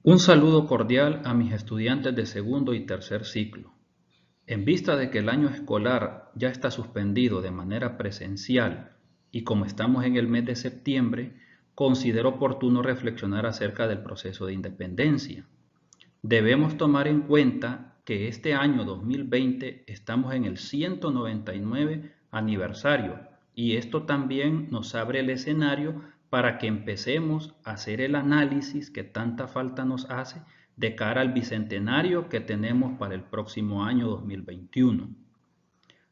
Un saludo cordial a mis estudiantes de segundo y tercer ciclo. En vista de que el año escolar ya está suspendido de manera presencial y como estamos en el mes de septiembre, considero oportuno reflexionar acerca del proceso de independencia. Debemos tomar en cuenta que este año 2020 estamos en el 199 aniversario y esto también nos abre el escenario para que empecemos a hacer el análisis que tanta falta nos hace de cara al bicentenario que tenemos para el próximo año 2021.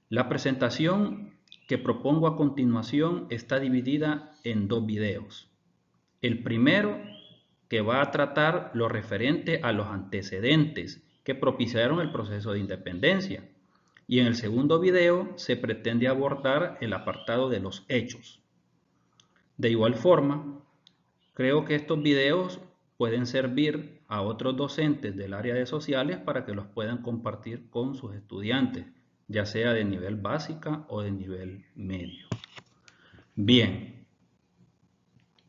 La presentación que propongo a continuación está dividida en dos videos. El primero, que va a tratar lo referente a los antecedentes que propiciaron el proceso de independencia. Y en el segundo video se pretende abordar el apartado de los hechos. De igual forma, creo que estos videos pueden servir a otros docentes del área de sociales para que los puedan compartir con sus estudiantes, ya sea de nivel básica o de nivel medio. Bien,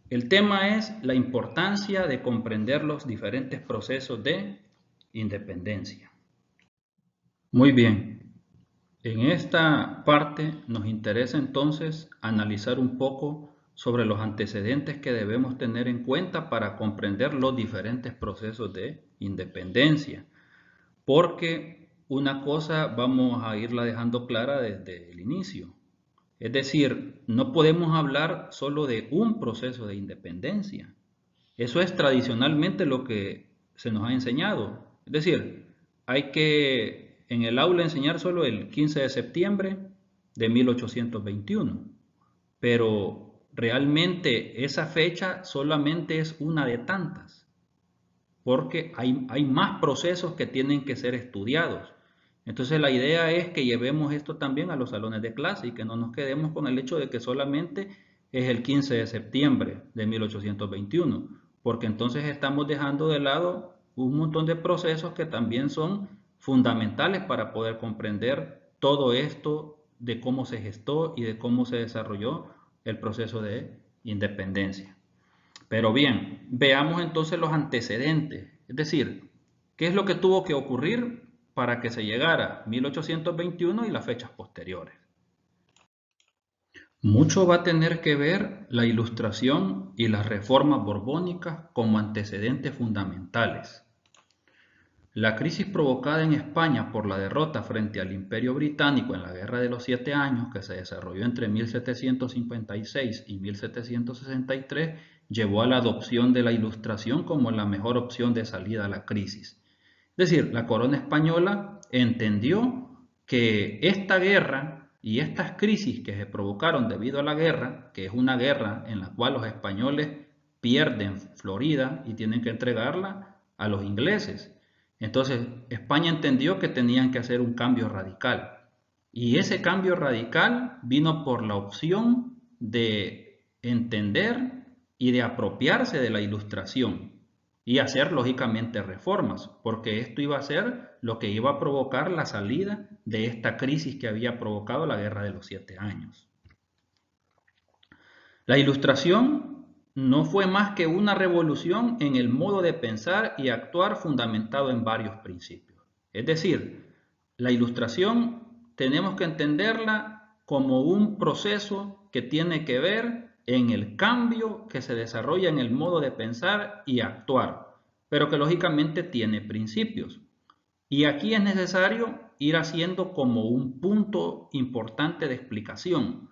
el tema es la importancia de comprender los diferentes procesos de independencia. Muy bien, en esta parte nos interesa entonces analizar un poco sobre los antecedentes que debemos tener en cuenta para comprender los diferentes procesos de independencia, porque una cosa vamos a irla dejando clara desde el inicio. Es decir, no podemos hablar solo de un proceso de independencia. Eso es tradicionalmente lo que se nos ha enseñado. Es decir, hay que en el aula enseñar solo el 15 de septiembre de 1821, pero realmente esa fecha solamente es una de tantas, porque hay más procesos que tienen que ser estudiados. Entonces la idea es que llevemos esto también a los salones de clase y que no nos quedemos con el hecho de que solamente es el 15 de septiembre de 1821, porque entonces estamos dejando de lado un montón de procesos que también son fundamentales para poder comprender todo esto de cómo se gestó y de cómo se desarrolló el proceso de independencia. Pero bien, veamos entonces los antecedentes, es decir, qué es lo que tuvo que ocurrir para que se llegara a 1821 y las fechas posteriores. Mucho va a tener que ver la Ilustración y las reformas borbónicas como antecedentes fundamentales. La crisis provocada en España por la derrota frente al Imperio Británico en la Guerra de los Siete Años, que se desarrolló entre 1756 y 1763, llevó a la adopción de la Ilustración como la mejor opción de salida a la crisis. Es decir, la corona española entendió que esta guerra y estas crisis que se provocaron debido a la guerra, que es una guerra en la cual los españoles pierden Florida y tienen que entregarla a los ingleses. Entonces, España entendió que tenían que hacer un cambio radical. Y ese cambio radical vino por la opción de entender y de apropiarse de la Ilustración y hacer lógicamente reformas, porque esto iba a ser lo que iba a provocar la salida de esta crisis que había provocado la Guerra de los Siete Años. La Ilustración no fue más que una revolución en el modo de pensar y actuar fundamentado en varios principios. Es decir, la Ilustración tenemos que entenderla como un proceso que tiene que ver en el cambio que se desarrolla en el modo de pensar y actuar, pero que lógicamente tiene principios. Y aquí es necesario ir haciendo como un punto importante de explicación,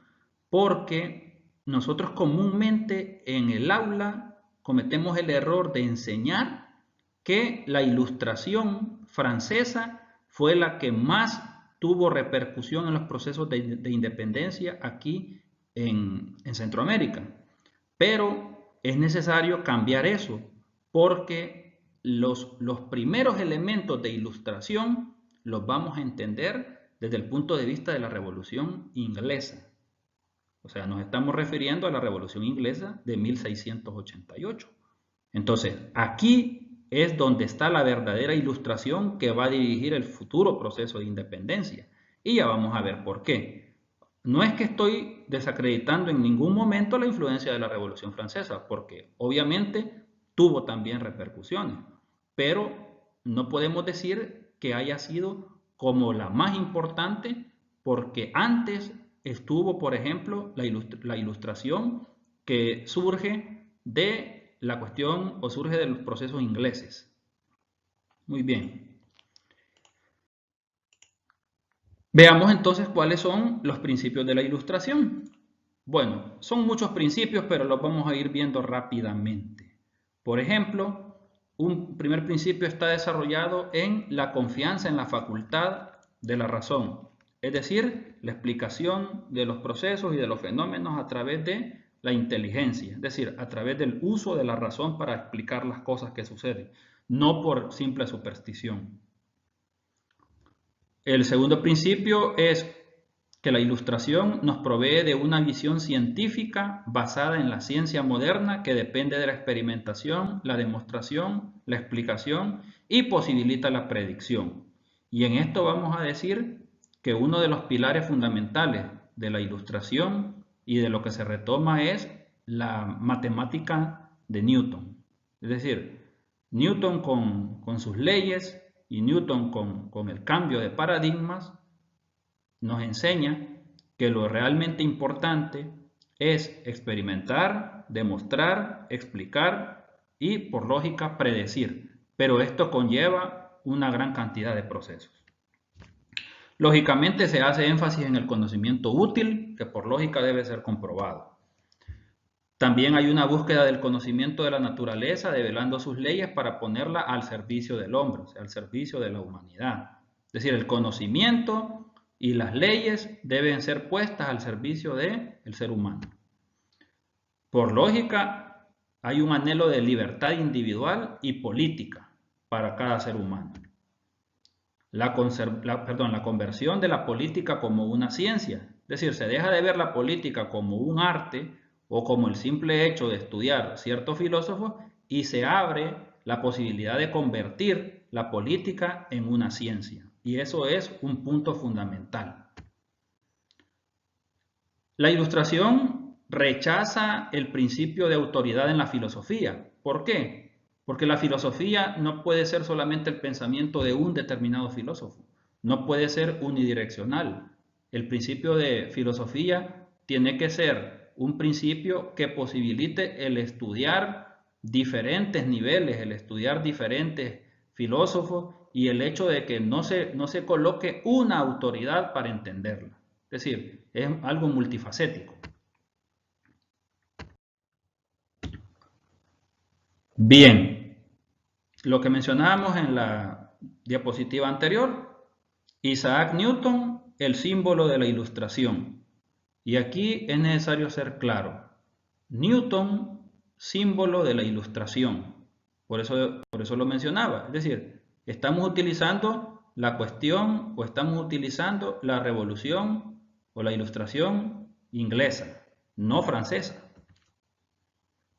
porque nosotros comúnmente en el aula cometemos el error de enseñar que la Ilustración francesa fue la que más tuvo repercusión en los procesos de independencia aquí en Centroamérica. Pero es necesario cambiar eso, porque los primeros elementos de ilustración los vamos a entender desde el punto de vista de la Revolución Inglesa. O sea, nos estamos refiriendo a la Revolución Inglesa de 1688. Entonces, aquí es donde está la verdadera ilustración que va a dirigir el futuro proceso de independencia. Y ya vamos a ver por qué. No es que estoy desacreditando en ningún momento la influencia de la Revolución Francesa, porque obviamente tuvo también repercusiones. pero no podemos decir que haya sido como la más importante, porque antes estuvo, por ejemplo, la ilustración que surge de la cuestión o surge de los procesos ingleses. Muy bien. Veamos entonces cuáles son los principios de la ilustración. Bueno, son muchos principios, pero los vamos a ir viendo rápidamente. Por ejemplo, un primer principio está desarrollado en la confianza en la facultad de la razón, es decir, la explicación de los procesos y de los fenómenos a través de la inteligencia, es decir, a través del uso de la razón para explicar las cosas que suceden, no por simple superstición. El segundo principio es que la ilustración nos provee de una visión científica basada en la ciencia moderna que depende de la experimentación, la demostración, la explicación y posibilita la predicción. Y en esto vamos a decir que uno de los pilares fundamentales de la ilustración y de lo que se retoma es la matemática de Newton. Es decir, Newton con sus leyes y Newton con el cambio de paradigmas nos enseña que lo realmente importante es experimentar, demostrar, explicar y, por lógica, predecir. Pero esto conlleva una gran cantidad de procesos. Lógicamente se hace énfasis en el conocimiento útil, que por lógica debe ser comprobado. También hay una búsqueda del conocimiento de la naturaleza, develando sus leyes para ponerla al servicio del hombre, o sea, al servicio de la humanidad. Es decir, el conocimiento y las leyes deben ser puestas al servicio del ser humano. Por lógica, hay un anhelo de libertad individual y política para cada ser humano. La conversión de la política como una ciencia, es decir, se deja de ver la política como un arte o como el simple hecho de estudiar ciertos filósofos y se abre la posibilidad de convertir la política en una ciencia. Y eso es un punto fundamental. La ilustración rechaza el principio de autoridad en la filosofía. ¿Por qué? Porque la filosofía no puede ser solamente el pensamiento de un determinado filósofo. No puede ser unidireccional. El principio de filosofía tiene que ser un principio que posibilite el estudiar diferentes niveles, el estudiar diferentes filósofos y el hecho de que no se coloque una autoridad para entenderla. Es decir, es algo multifacético. Bien, lo que mencionábamos en la diapositiva anterior, Isaac Newton, el símbolo de la ilustración. Y aquí es necesario ser claro. Newton, símbolo de la ilustración. Por eso lo mencionaba. Es decir, estamos utilizando la cuestión o estamos utilizando la revolución o la ilustración inglesa, no francesa.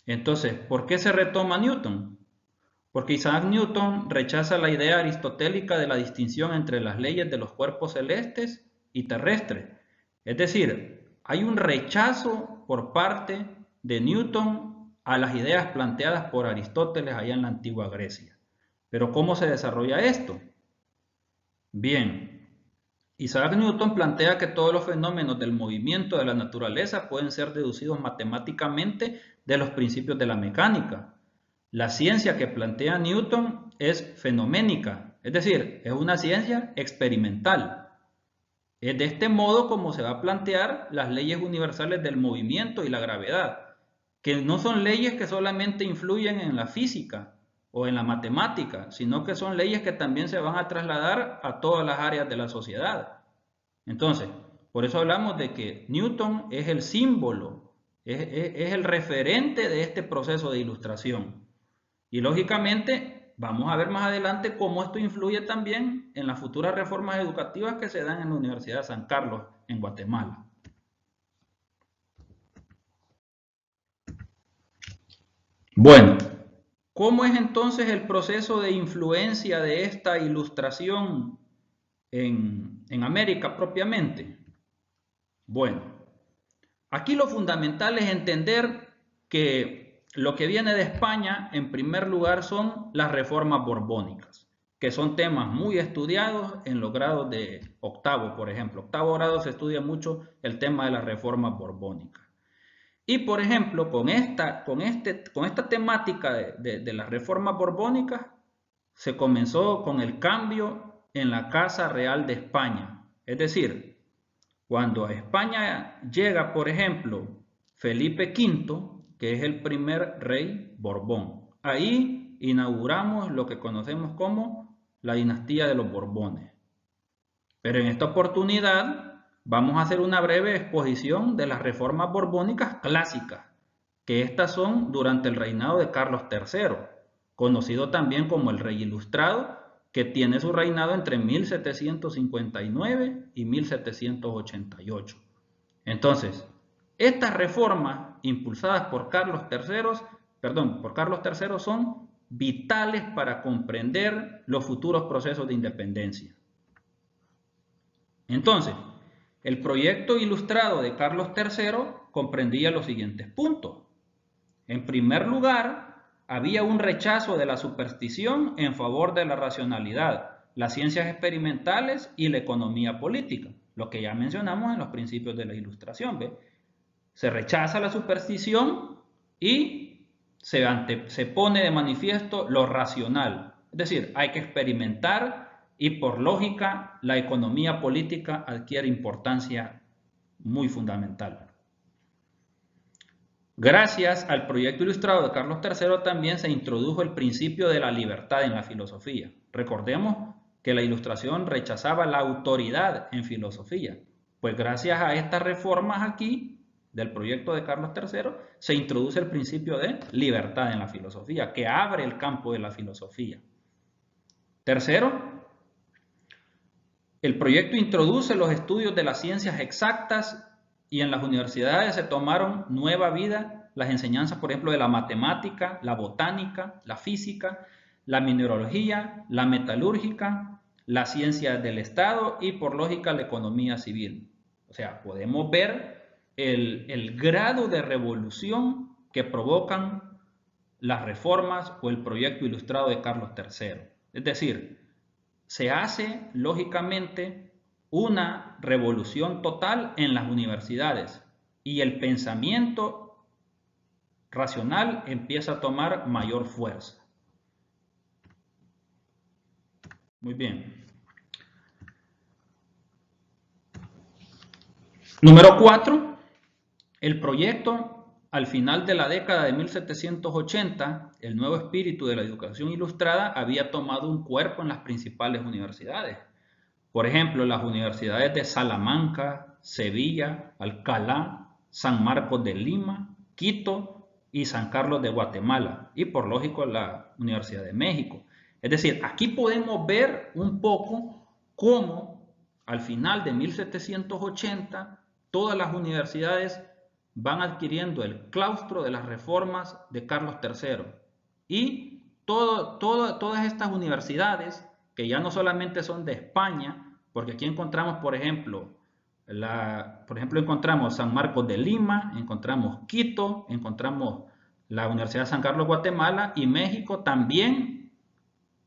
Entonces, ¿por qué se retoma Newton? Porque Isaac Newton rechaza la idea aristotélica de la distinción entre las leyes de los cuerpos celestes y terrestres. Es decir, hay un rechazo por parte de Newton a las ideas planteadas por Aristóteles allá en la antigua Grecia. Pero ¿cómo se desarrolla esto? Bien, Isaac Newton plantea que todos los fenómenos del movimiento de la naturaleza pueden ser deducidos matemáticamente de los principios de la mecánica. La ciencia que plantea Newton es fenoménica, es decir, es una ciencia experimental. Es de este modo como se va a plantear las leyes universales del movimiento y la gravedad, que no son leyes que solamente influyen en la física o en la matemática, sino que son leyes que también se van a trasladar a todas las áreas de la sociedad. Entonces, por eso hablamos de que Newton es el símbolo, es el referente de este proceso de ilustración. Y lógicamente vamos a ver más adelante cómo esto influye también en las futuras reformas educativas que se dan en la Universidad de San Carlos, en Guatemala. Bueno, ¿cómo es entonces el proceso de influencia de esta ilustración en América propiamente? Bueno, aquí lo fundamental es entender que lo que viene de España, en primer lugar, son las reformas borbónicas, que son temas muy estudiados en los grados de octavo, por ejemplo. Octavo grado se estudia mucho el tema de las reformas borbónicas. Y, por ejemplo, con esta temática de las reformas borbónicas, se comenzó con el cambio en la Casa Real de España. Es decir, cuando a España llega, por ejemplo, Felipe V, que es el primer rey Borbón. Ahí inauguramos lo que conocemos como la dinastía de los Borbones. Pero en esta oportunidad vamos a hacer una breve exposición de las reformas borbónicas clásicas, que estas son durante el reinado de Carlos III, conocido también como el Rey Ilustrado, que tiene su reinado entre 1759 y 1788. Entonces, estas reformas impulsadas por Carlos III son vitales para comprender los futuros procesos de independencia. Entonces, el proyecto ilustrado de Carlos III comprendía los siguientes puntos. En primer lugar, había un rechazo de la superstición en favor de la racionalidad, las ciencias experimentales y la economía política, lo que ya mencionamos en los principios de la Ilustración. ¿Ve? Se rechaza la superstición y se pone de manifiesto lo racional. Es decir, hay que experimentar y por lógica la economía política adquiere importancia muy fundamental. Gracias al proyecto ilustrado de Carlos III también se introdujo el principio de la libertad en la filosofía. Recordemos que la Ilustración rechazaba la autoridad en filosofía. Pues gracias a estas reformas aquí del proyecto de Carlos III se introduce el principio de libertad en la filosofía, que abre el campo de la filosofía. Tercero, el proyecto introduce los estudios de las ciencias exactas y en las universidades se tomaron nueva vida las enseñanzas, por ejemplo, de la matemática, la botánica, la física, la mineralogía, la metalúrgica, la ciencia del Estado y, por lógica, la economía civil. O sea, podemos ver el grado de revolución que provocan las reformas o el proyecto ilustrado de Carlos III. Es decir, se hace, lógicamente, una revolución total en las universidades y el pensamiento racional empieza a tomar mayor fuerza. Muy bien. Número 4. El proyecto, al final de la década de 1780, el nuevo espíritu de la educación ilustrada había tomado un cuerpo en las principales universidades. Por ejemplo, las universidades de Salamanca, Sevilla, Alcalá, San Marcos de Lima, Quito y San Carlos de Guatemala. Y por lógico la Universidad de México. Es decir, aquí podemos ver un poco cómo al final de 1780 todas las universidades van adquiriendo el claustro de las reformas de Carlos III. Y todas estas universidades, que ya no solamente son de España, porque aquí encontramos, por ejemplo, encontramos San Marcos de Lima, encontramos Quito, encontramos la Universidad de San Carlos de Guatemala y México también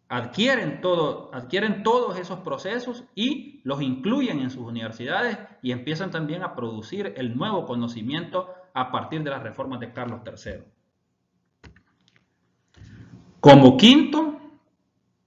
adquieren todos esos procesos y los incluyen en sus universidades y empiezan también a producir el nuevo conocimiento a partir de las reformas de Carlos III. Como quinto,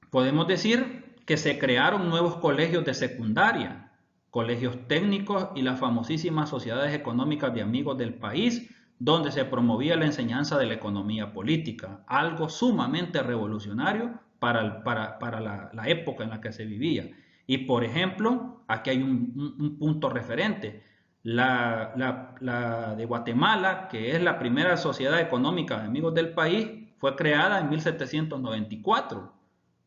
podemos decir que se crearon nuevos colegios de secundaria, colegios técnicos y las famosísimas sociedades económicas de amigos del país, donde se promovía la enseñanza de la economía política, algo sumamente revolucionario para la época en la que se vivía. Y por ejemplo, aquí hay un punto referente, la de Guatemala, que es la primera sociedad económica de amigos del país, fue creada en 1794.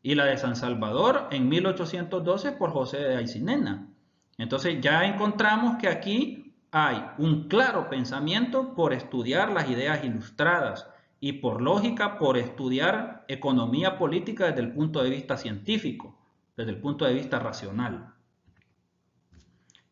Y la de San Salvador en 1812 por José de Aycinena. Entonces ya encontramos que aquí hay un claro pensamiento por estudiar las ideas ilustradas y por lógica por estudiar economía política desde el punto de vista científico, desde el punto de vista racional.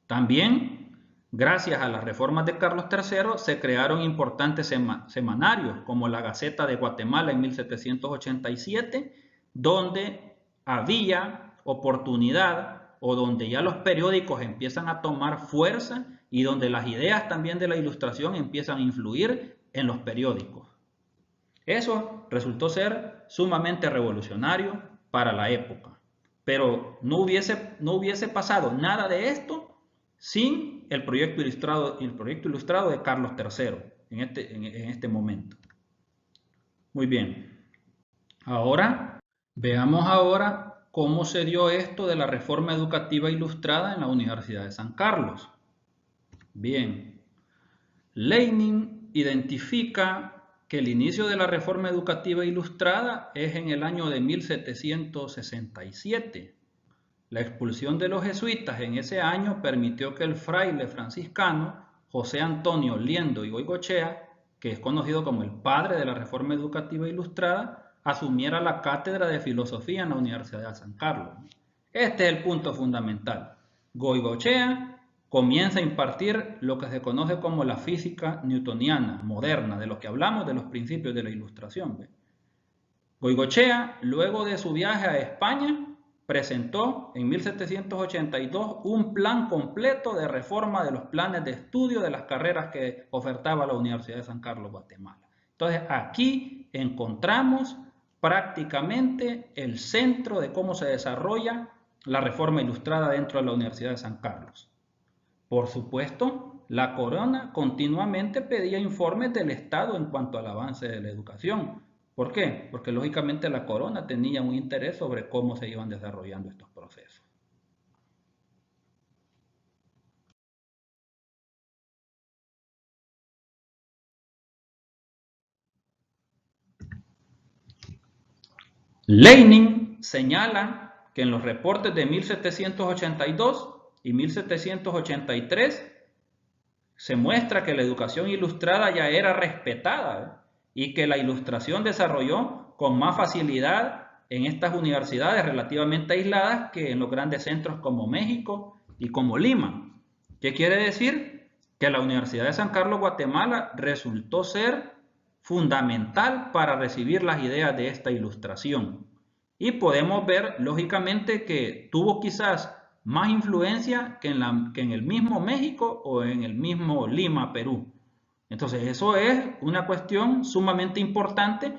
También Gracias a las reformas de Carlos III se crearon importantes semanarios como la Gaceta de Guatemala en 1787, donde había oportunidad o donde ya los periódicos empiezan a tomar fuerza y donde las ideas también de la Ilustración empiezan a influir en los periódicos. Eso resultó ser sumamente revolucionario para la época, pero no hubiese pasado nada de esto sin el proyecto ilustrado de Carlos III en este momento. Muy bien. Ahora, veamos cómo se dio esto de la reforma educativa ilustrada en la Universidad de San Carlos. Bien. Lenin identifica que el inicio de la reforma educativa ilustrada es en el año de 1767. La expulsión de los jesuitas en ese año permitió que el fraile franciscano José Antonio Liendo y Goicoechea, que es conocido como el padre de la reforma educativa ilustrada, asumiera la cátedra de filosofía en la Universidad de San Carlos. Este es el punto fundamental. Goicoechea comienza a impartir lo que se conoce como la física newtoniana moderna, de lo que hablamos de los principios de la Ilustración. Goicoechea, luego de su viaje a España, presentó en 1782 un plan completo de reforma de los planes de estudio de las carreras que ofertaba la Universidad de San Carlos, Guatemala. Entonces, aquí encontramos prácticamente el centro de cómo se desarrolla la reforma ilustrada dentro de la Universidad de San Carlos. Por supuesto, la corona continuamente pedía informes del Estado en cuanto al avance de la educación. ¿Por qué? Porque lógicamente la corona tenía un interés sobre cómo se iban desarrollando estos procesos. Lenin señala que en los reportes de 1782 y 1783 se muestra que la educación ilustrada ya era respetada y que la Ilustración desarrolló con más facilidad en estas universidades relativamente aisladas que en los grandes centros como México y como Lima. ¿Qué quiere decir? Que la Universidad de San Carlos, Guatemala, resultó ser fundamental para recibir las ideas de esta Ilustración. Y podemos ver, lógicamente, que tuvo quizás más influencia que en el mismo México o en el mismo Lima, Perú. Entonces, eso es una cuestión sumamente importante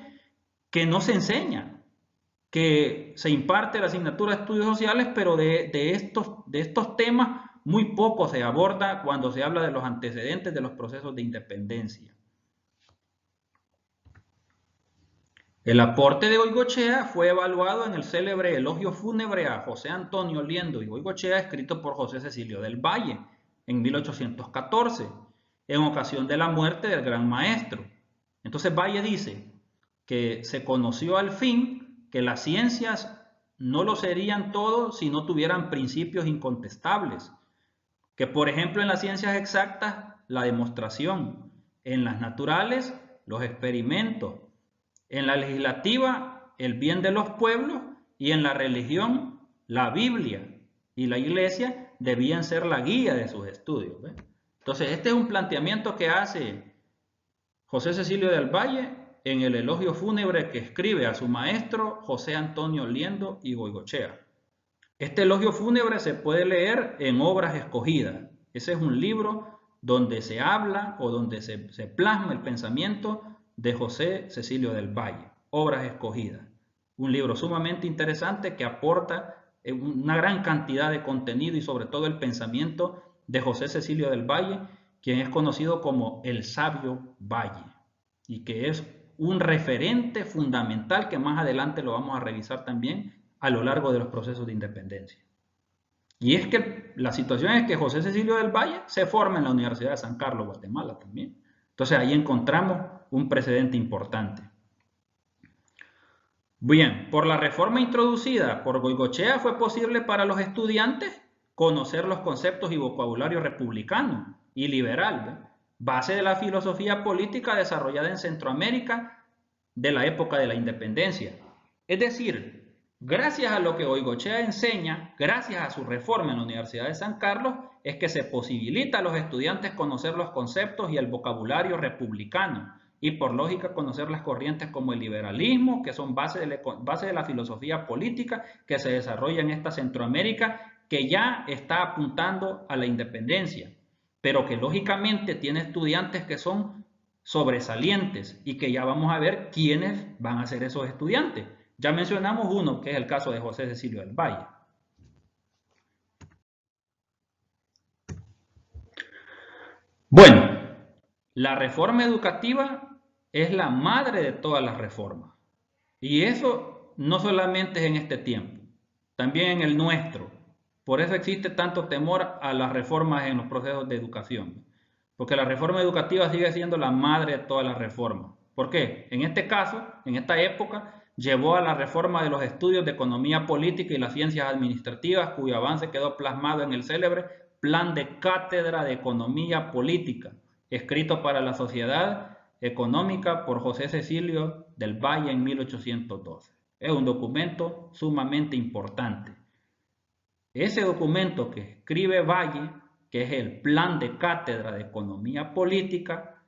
que no se enseña, que se imparte la asignatura de estudios sociales, pero de estos temas muy poco se aborda cuando se habla de los antecedentes de los procesos de independencia. El aporte de Goicoechea fue evaluado en el célebre elogio fúnebre a José Antonio Liendo y Goicoechea, escrito por José Cecilio del Valle en 1814, en ocasión de la muerte del gran maestro. Entonces Valle dice que se conoció al fin que las ciencias no lo serían todo si no tuvieran principios incontestables, que por ejemplo en las ciencias exactas la demostración, en las naturales los experimentos, en la legislativa, el bien de los pueblos, y en la religión, la Biblia y la Iglesia debían ser la guía de sus estudios. ¿Ves? Entonces, este es un planteamiento que hace José Cecilio del Valle en el elogio fúnebre que escribe a su maestro José Antonio Liendo y Goicoechea. Este elogio fúnebre se puede leer en Obras Escogidas. Ese es un libro donde se habla o donde se plasma el pensamiento de José Cecilio del Valle, Obras Escogidas. Un libro sumamente interesante que aporta una gran cantidad de contenido y sobre todo el pensamiento de José Cecilio del Valle, quien es conocido como el Sabio Valle y que es un referente fundamental que más adelante lo vamos a revisar también a lo largo de los procesos de independencia. Y es que la situación es que José Cecilio del Valle se forma en la Universidad de San Carlos, Guatemala también. Entonces ahí encontramos un precedente importante. Bien, por la reforma introducida por Goicoechea fue posible para los estudiantes conocer los conceptos y vocabulario republicano y liberal, base de la filosofía política desarrollada en Centroamérica de la época de la independencia. Es decir, gracias a lo que Goicoechea enseña, gracias a su reforma en la Universidad de San Carlos, es que se posibilita a los estudiantes conocer los conceptos y el vocabulario republicano y por lógica conocer las corrientes como el liberalismo, que son base de la filosofía política que se desarrolla en esta Centroamérica, que ya está apuntando a la independencia, pero que lógicamente tiene estudiantes que son sobresalientes y que ya vamos a ver quiénes van a ser esos estudiantes. Ya mencionamos uno, que es el caso de José Cecilio del Valle. Bueno, la reforma educativa es la madre de todas las reformas. Y eso no solamente es en este tiempo, también en el nuestro. Por eso existe tanto temor a las reformas en los procesos de educación. Porque la reforma educativa sigue siendo la madre de todas las reformas. ¿Por qué? En este caso, en esta época, llevó a la reforma de los estudios de economía política y las ciencias administrativas, cuyo avance quedó plasmado en el célebre Plan de Cátedra de Economía Política, escrito para la Sociedad Económica por José Cecilio del Valle en 1812. Es un documento sumamente importante. Ese documento que escribe Valle, que es el Plan de Cátedra de Economía Política,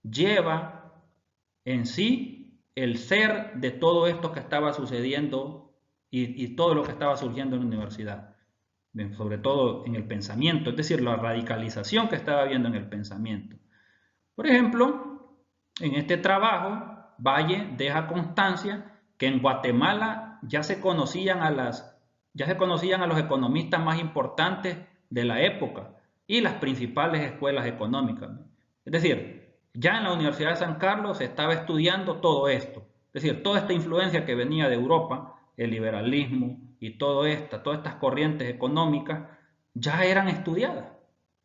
lleva en sí el ser de todo esto que estaba sucediendo y todo lo que estaba surgiendo en la universidad, sobre todo en el pensamiento, es decir, la radicalización que estaba habiendo en el pensamiento. Por ejemplo, en este trabajo, Valle deja constancia que en Guatemala ya se conocían a los economistas más importantes de la época y las principales escuelas económicas. Es decir, ya en la Universidad de San Carlos se estaba estudiando todo esto. Es decir, toda esta influencia que venía de Europa, el liberalismo y todas estas corrientes económicas, ya eran estudiadas.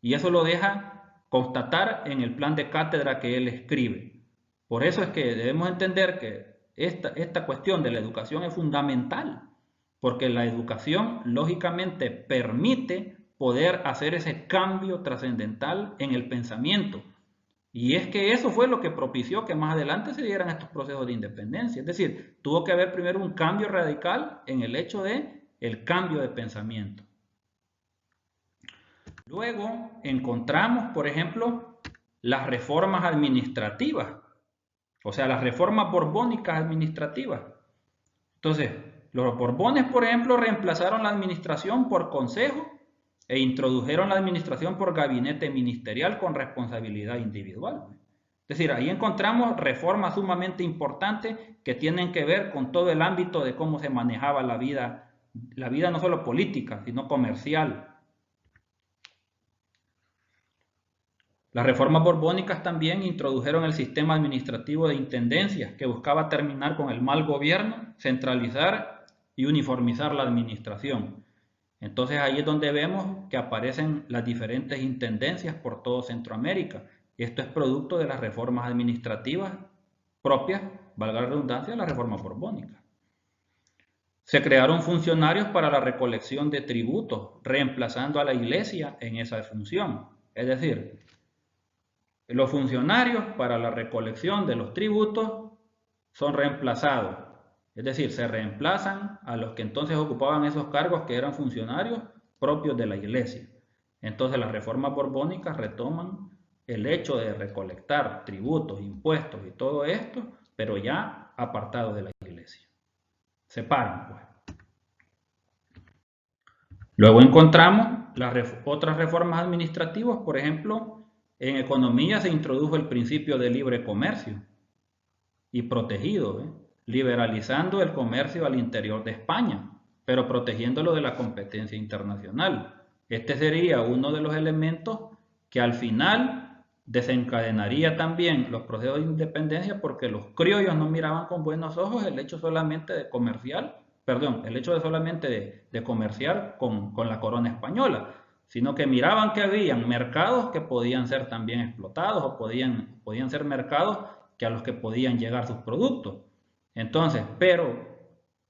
Y eso lo deja constatar en el plan de cátedra que él escribe. Por eso es que debemos entender que esta cuestión de la educación es fundamental, porque la educación lógicamente permite poder hacer ese cambio trascendental en el pensamiento. Y es que eso fue lo que propició que más adelante se dieran estos procesos de independencia. Es decir, tuvo que haber primero un cambio radical en el hecho de el cambio de pensamiento. Luego encontramos, por ejemplo, las reformas administrativas, o sea, las reformas borbónicas administrativas. Entonces, los Borbones, por ejemplo, reemplazaron la administración por consejo e introdujeron la administración por gabinete ministerial con responsabilidad individual. Es decir, ahí encontramos reformas sumamente importantes que tienen que ver con todo el ámbito de cómo se manejaba la vida no solo política, sino comercial. Las reformas borbónicas también introdujeron el sistema administrativo de intendencias que buscaba terminar con el mal gobierno, centralizar y uniformizar la administración. Entonces ahí es donde vemos que aparecen las diferentes intendencias por todo Centroamérica. Esto es producto de las reformas administrativas propias, valga la redundancia, de la reforma borbónica. Se crearon funcionarios para la recolección de tributos, reemplazando a la iglesia en esa función. Es decir, los funcionarios para la recolección de los tributos son reemplazados. Es decir, se reemplazan a los que entonces ocupaban esos cargos que eran funcionarios propios de la iglesia. Entonces las reformas borbónicas retoman el hecho de recolectar tributos, impuestos y todo esto, pero ya apartados de la iglesia. Separan, pues. Luego encontramos otras reformas administrativas, por ejemplo, en economía se introdujo el principio de libre comercio y protegido, liberalizando el comercio al interior de España, pero protegiéndolo de la competencia internacional. Este sería uno de los elementos que al final desencadenaría también los procesos de independencia porque los criollos no miraban con buenos ojos el hecho solamente de comerciar con la corona española, sino que miraban que habían mercados que podían ser también explotados o podían ser mercados a los que podían llegar sus productos. Entonces, pero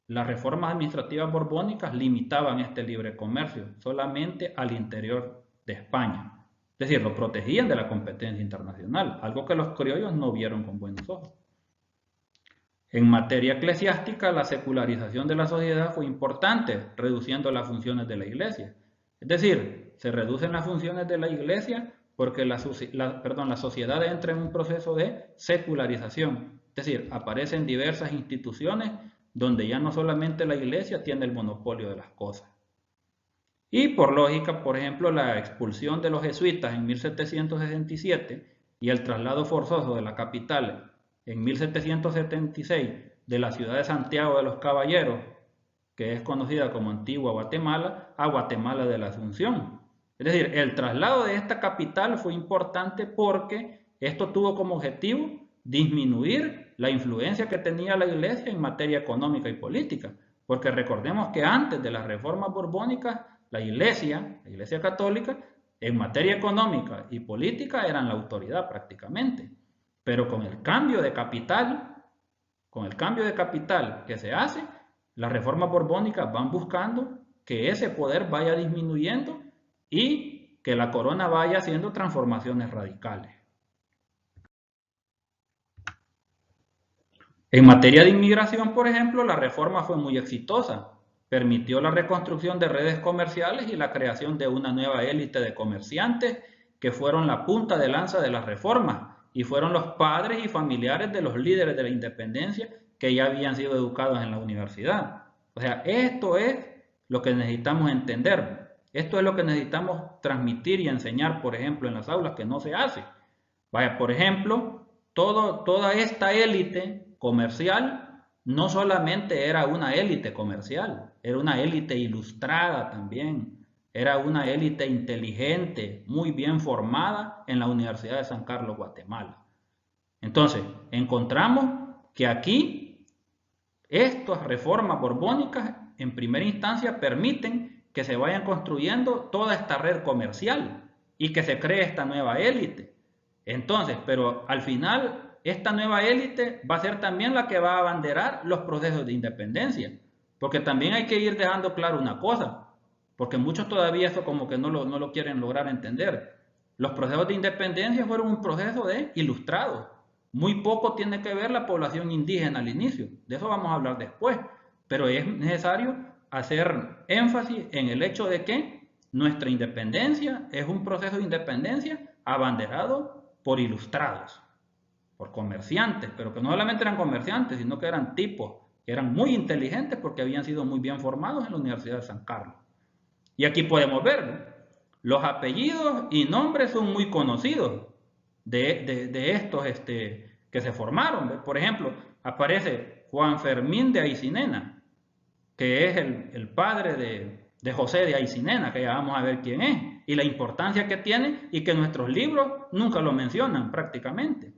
las reformas administrativas borbónicas limitaban este libre comercio solamente al interior de España. Es decir, lo protegían de la competencia internacional, algo que los criollos no vieron con buenos ojos. En materia eclesiástica, la secularización de la sociedad fue importante, reduciendo las funciones de la iglesia. Es decir, se reducen las funciones de la iglesia porque la sociedad entra en un proceso de secularización. Es decir, aparecen diversas instituciones donde ya no solamente la iglesia tiene el monopolio de las cosas. Y por lógica, por ejemplo, la expulsión de los jesuitas en 1767 y el traslado forzoso de la capital en 1776 de la ciudad de Santiago de los Caballeros, que es conocida como Antigua Guatemala, a Guatemala de la Asunción. Es decir, el traslado de esta capital fue importante porque esto tuvo como objetivo disminuir la influencia que tenía la iglesia en materia económica y política. Porque recordemos que antes de las reformas borbónicas, la iglesia católica, en materia económica y política eran la autoridad prácticamente. Pero con el cambio de capital que se hace, las reformas borbónicas van buscando que ese poder vaya disminuyendo y que la corona vaya haciendo transformaciones radicales. En materia de inmigración, por ejemplo, la reforma fue muy exitosa. Permitió la reconstrucción de redes comerciales y la creación de una nueva élite de comerciantes que fueron la punta de lanza de las reformas y fueron los padres y familiares de los líderes de la independencia que ya habían sido educados en la universidad. O sea, esto es lo que necesitamos entender. Esto es lo que necesitamos transmitir y enseñar, por ejemplo, en las aulas, que no se hace. Vaya, por ejemplo, toda esta élite comercial no solamente era una élite comercial, era una élite ilustrada también, era una élite inteligente, muy bien formada en la Universidad de San Carlos, Guatemala. Entonces, encontramos que aquí estas reformas borbónicas en primera instancia permiten que se vayan construyendo toda esta red comercial y que se cree esta nueva élite. Entonces, pero al final esta nueva élite va a ser también la que va a abanderar los procesos de independencia, porque también hay que ir dejando claro una cosa, porque muchos todavía eso como que no lo quieren lograr entender. Los procesos de independencia fueron un proceso de ilustrados. Muy poco tiene que ver la población indígena al inicio, de eso vamos a hablar después, pero es necesario hacer énfasis en el hecho de que nuestra independencia es un proceso de independencia abanderado por ilustrados, por comerciantes, pero que no solamente eran comerciantes, sino que eran tipos que eran muy inteligentes porque habían sido muy bien formados en la Universidad de San Carlos. Y aquí podemos ver, los apellidos y nombres son muy conocidos de estos que se formaron. Por ejemplo, aparece Juan Fermín de Aycinena, que es el padre de José de Aycinena, que ya vamos a ver quién es, y la importancia que tiene y que nuestros libros nunca lo mencionan prácticamente.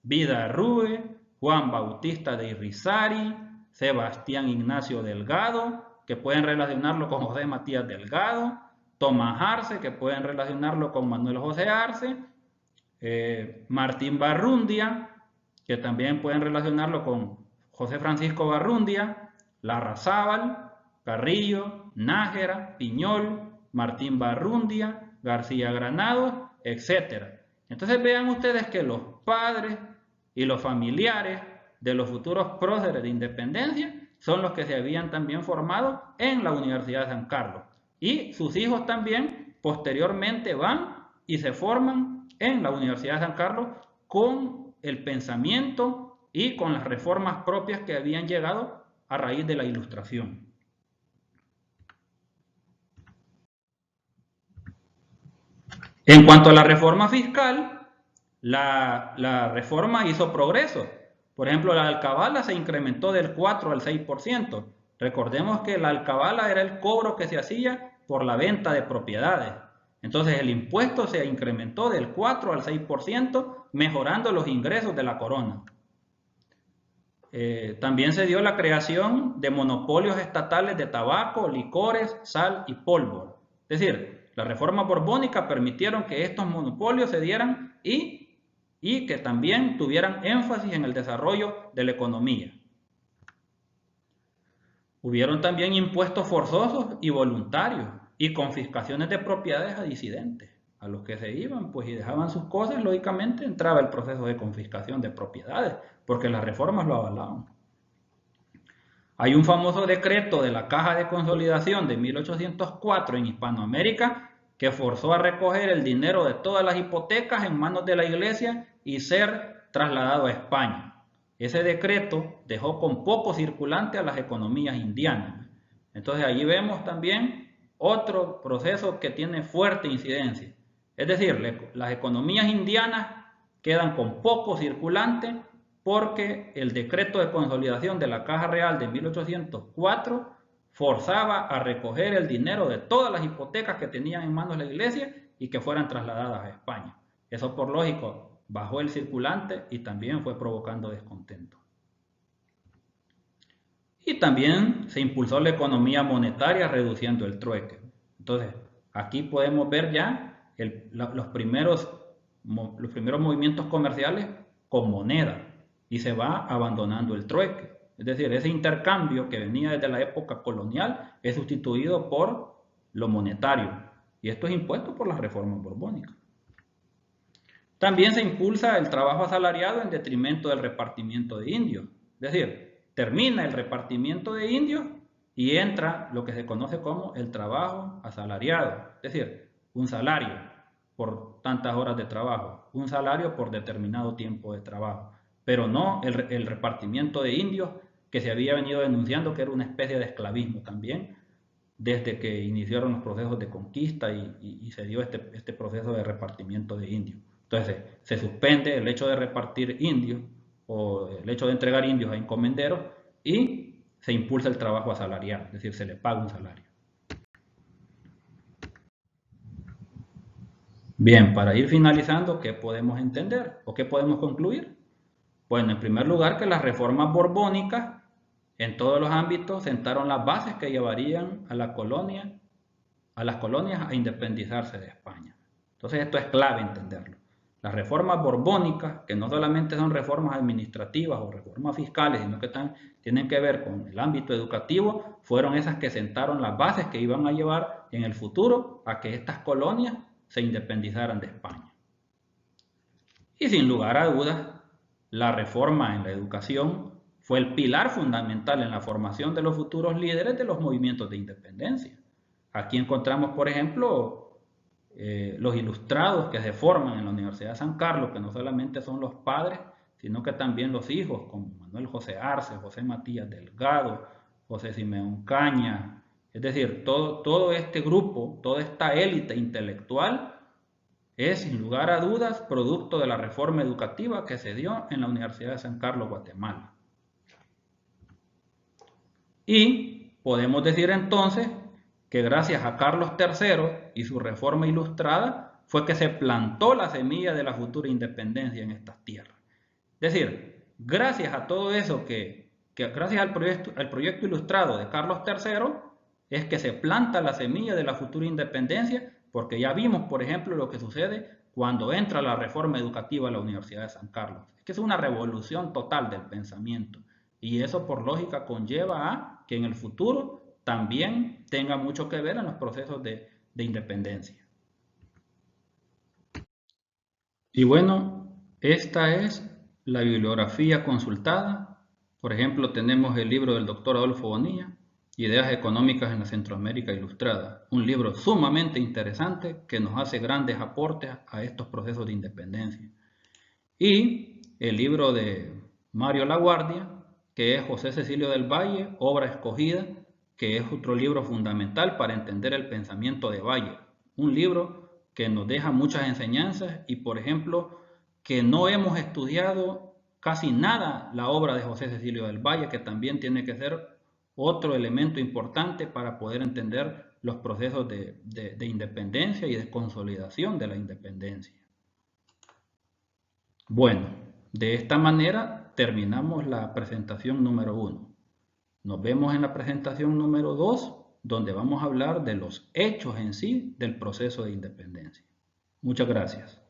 Vidarrúe, Juan Bautista de Irrizari, Sebastián Ignacio Delgado, que pueden relacionarlo con José Matías Delgado, Tomás Arce, que pueden relacionarlo con Manuel José Arce, Martín Barrundia, que también pueden relacionarlo con José Francisco Barrundia, Larrazábal, Carrillo, Nájera, Piñol, Martín Barrundia, García Granados, etc. Entonces vean ustedes que los padres y los familiares de los futuros próceres de independencia son los que se habían también formado en la Universidad de San Carlos. Y sus hijos también posteriormente van y se forman en la Universidad de San Carlos con el pensamiento y con las reformas propias que habían llegado a raíz de la Ilustración. En cuanto a la reforma fiscal, la reforma hizo progreso. Por ejemplo, la alcabala se incrementó del 4 al 6%. Recordemos que la alcabala era el cobro que se hacía por la venta de propiedades. Entonces el impuesto se incrementó del 4 al 6%, mejorando los ingresos de la corona. También se dio la creación de monopolios estatales de tabaco, licores, sal y pólvora. Es decir, las reformas borbónicas permitieron que estos monopolios se dieran y que también tuvieran énfasis en el desarrollo de la economía. Hubieron también impuestos forzosos y voluntarios y confiscaciones de propiedades a disidentes. A los que se iban pues, y dejaban sus cosas, lógicamente entraba el proceso de confiscación de propiedades, porque las reformas lo avalaban. Hay un famoso decreto de la Caja de Consolidación de 1804 en Hispanoamérica que forzó a recoger el dinero de todas las hipotecas en manos de la iglesia y ser trasladado a España. Ese decreto dejó con poco circulante a las economías indianas. Entonces allí vemos también otro proceso que tiene fuerte incidencia. Es decir, las economías indianas quedan con poco circulante porque el decreto de consolidación de la Caja Real de 1804 forzaba a recoger el dinero de todas las hipotecas que tenían en manos la iglesia y que fueran trasladadas a España. Eso por lógico bajó el circulante y también fue provocando descontento. Y también se impulsó la economía monetaria reduciendo el trueque. Entonces, aquí podemos ver ya los primeros movimientos comerciales con moneda y se va abandonando el trueque. Es decir, ese intercambio que venía desde la época colonial es sustituido por lo monetario. Y esto es impuesto por las reformas borbónicas. También se impulsa el trabajo asalariado en detrimento del repartimiento de indios. Es decir, termina el repartimiento de indios y entra lo que se conoce como el trabajo asalariado. Es decir, un salario por tantas horas de trabajo, un salario por determinado tiempo de trabajo, pero no el repartimiento de indios que se había venido denunciando que era una especie de esclavismo también, desde que iniciaron los procesos de conquista y se dio este proceso de repartimiento de indios. Entonces se suspende el hecho de repartir indios o el hecho de entregar indios a encomenderos y se impulsa el trabajo asalariado, es decir, se le paga un salario. Bien, para ir finalizando, ¿qué podemos entender o qué podemos concluir? Bueno, en primer lugar que las reformas borbónicas en todos los ámbitos sentaron las bases que llevarían a las colonias a independizarse de España. Entonces esto es clave entenderlo. Las reformas borbónicas, que no solamente son reformas administrativas o reformas fiscales, sino que tienen que ver con el ámbito educativo, fueron esas que sentaron las bases que iban a llevar en el futuro a que estas colonias se independizaran de España. Y sin lugar a dudas, la reforma en la educación fue el pilar fundamental en la formación de los futuros líderes de los movimientos de independencia. Aquí encontramos, por ejemplo, los ilustrados que se forman en la Universidad de San Carlos, que no solamente son los padres, sino que también los hijos, como Manuel José Arce, José Matías Delgado, José Simeón Cañas. Es decir, todo este grupo, toda esta élite intelectual es, sin lugar a dudas, producto de la reforma educativa que se dio en la Universidad de San Carlos, Guatemala. Y podemos decir entonces que gracias a Carlos III y su reforma ilustrada fue que se plantó la semilla de la futura independencia en estas tierras. Es decir, gracias a todo eso gracias al proyecto ilustrado de Carlos III es que se planta la semilla de la futura independencia, porque ya vimos, por ejemplo, lo que sucede cuando entra la reforma educativa a la Universidad de San Carlos. Es que es una revolución total del pensamiento y eso por lógica conlleva a que en el futuro también tenga mucho que ver en los procesos de independencia. Y bueno, esta es la bibliografía consultada. Por ejemplo, tenemos el libro del doctor Adolfo Bonilla, Ideas económicas en la Centroamérica ilustrada, un libro sumamente interesante que nos hace grandes aportes a estos procesos de independencia. Y el libro de Mario Laguardia, que es José Cecilio del Valle, Obra Escogida, que es otro libro fundamental para entender el pensamiento de Valle. Un libro que nos deja muchas enseñanzas y, por ejemplo, que no hemos estudiado casi nada la obra de José Cecilio del Valle, que también tiene que ser otro elemento importante para poder entender los procesos de independencia y de consolidación de la independencia. Bueno, de esta manera terminamos la presentación número 1. Nos vemos en la presentación número 2, donde vamos a hablar de los hechos en sí del proceso de independencia. Muchas gracias.